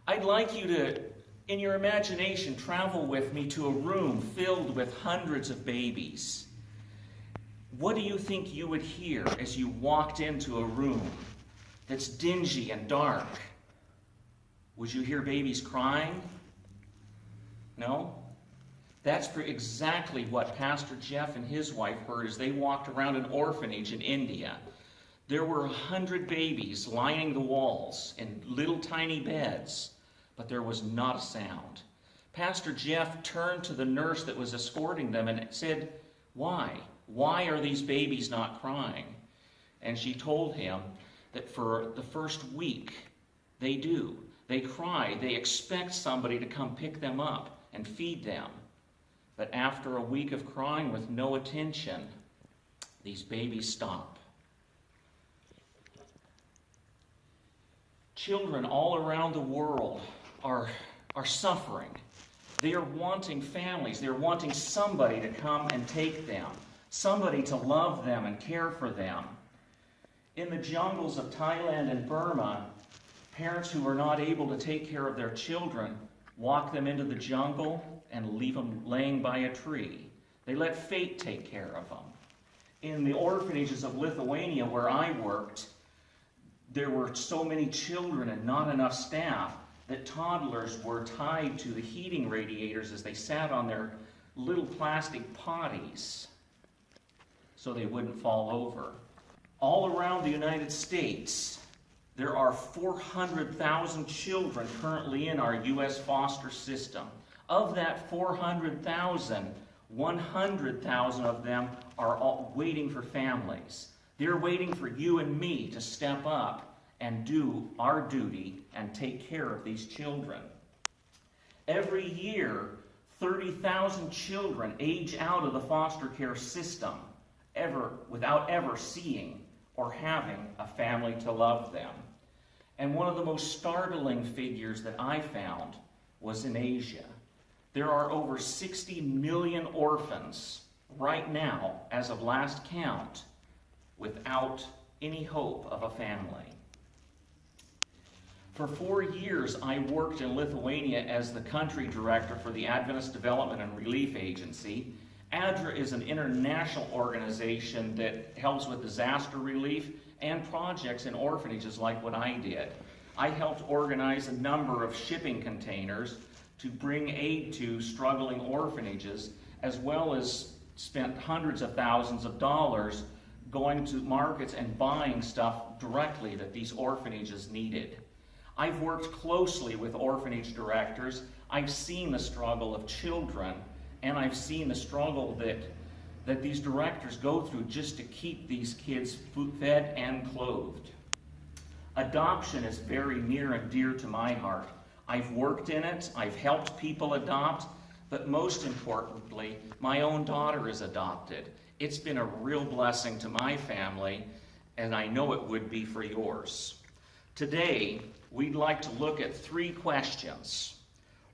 I'd like you to, in your imagination, travel with me to a room filled with hundreds of babies. What do you think you would hear as you walked into a room that's dingy and dark? Would you hear babies crying? No? That's exactly what Pastor Jeff and his wife heard as they walked around an orphanage in India. There were 100 babies lining the walls in little tiny beds, but there was not a sound. Pastor Jeff turned to the nurse that was escorting them and said, "Why? Why are these babies not crying?" And she told him that for the first week, they do. They cry. They expect somebody to come pick them up and feed them. But after a week of crying with no attention, these babies stop. Children all around the world are suffering. They are wanting families. They're wanting somebody to come and take them, somebody to love them and care for them. In the jungles of Thailand and Burma, parents who are not able to take care of their children walk them into the jungle and leave them laying by a tree. They let fate take care of them. In the orphanages of Lithuania where I worked, there were so many children and not enough staff that toddlers were tied to the heating radiators as they sat on their little plastic potties so they wouldn't fall over. All around the United States, there are 400,000 children currently in our U.S. foster system. Of that 400,000, 100,000 of them are all waiting for families. They're waiting for you and me to step up and do our duty and take care of these children. Every year, 30,000 children age out of the foster care system without ever seeing or having a family to love them. And one of the most startling figures that I found was in Asia. There are over 60 million orphans right now, as of last count, without any hope of a family. For 4 years, I worked in Lithuania as the country director for the Adventist Development and Relief Agency. ADRA is an international organization that helps with disaster relief and projects in orphanages like what I did. I helped organize a number of shipping containers to bring aid to struggling orphanages, as well as spent hundreds of thousands of dollars going to markets and buying stuff directly that these orphanages needed. I've worked closely with orphanage directors. I've seen the struggle of children, and I've seen the struggle that these directors go through just to keep these kids fed and clothed. Adoption is very near and dear to my heart. I've worked in it, I've helped people adopt, but most importantly, my own daughter is adopted. It's been a real blessing to my family, and I know it would be for yours. Today, we'd like to look at 3 questions.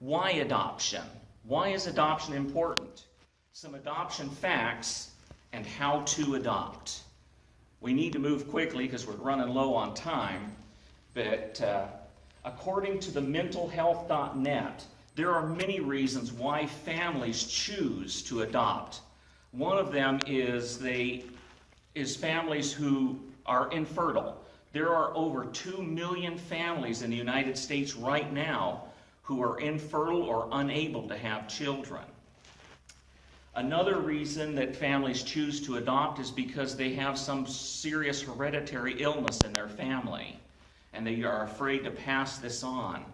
Why adoption? Why is adoption important? Some adoption facts and how to adopt. We need to move quickly because we're running low on time, but according to the mentalhealth.net, there are many reasons why families choose to adopt. One of them is families who are infertile. There are over 2 million families in the United States right now who are infertile or unable to have children. Another reason that families choose to adopt is because they have some serious hereditary illness in their family, and they are afraid to pass this on.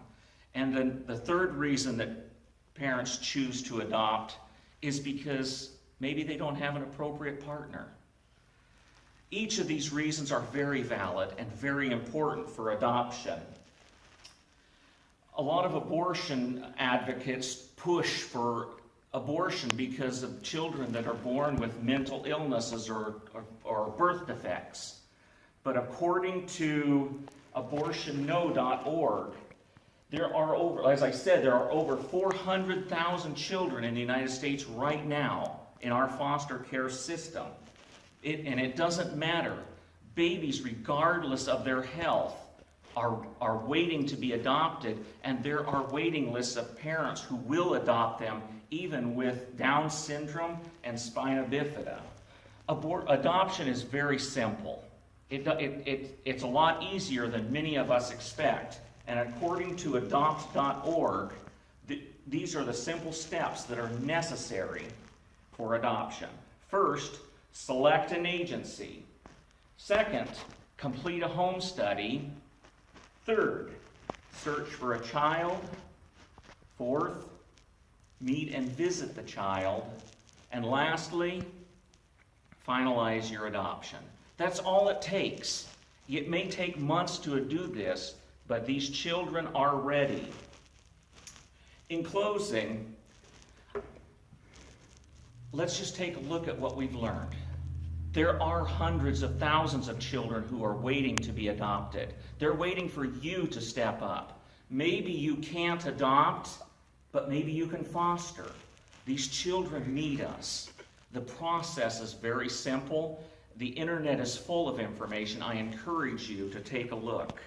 And then the third reason that parents choose to adopt is because maybe they don't have an appropriate partner. Each of these reasons are very valid and very important for adoption. A lot of abortion advocates push for abortion because of children that are born with mental illnesses or birth defects. But according to abortionno.org, there are over 400,000 children in the United States right now in our foster care system. And it doesn't matter. Babies, regardless of their health, are waiting to be adopted, and there are waiting lists of parents who will adopt them, even with Down syndrome and spina bifida. Adoption is very simple. It's a lot easier than many of us expect. And according to adopt.org, these are the simple steps that are necessary for adoption. First, select an agency. Second, complete a home study. Third, search for a child. Fourth, meet and visit the child. And lastly, finalize your adoption. That's all it takes. It may take months to do this, but these children are ready. In closing, let's just take a look at what we've learned. There are hundreds of thousands of children who are waiting to be adopted. They're waiting for you to step up. Maybe you can't adopt, but maybe you can foster. These children need us. The process is very simple. The internet is full of information. I encourage you to take a look.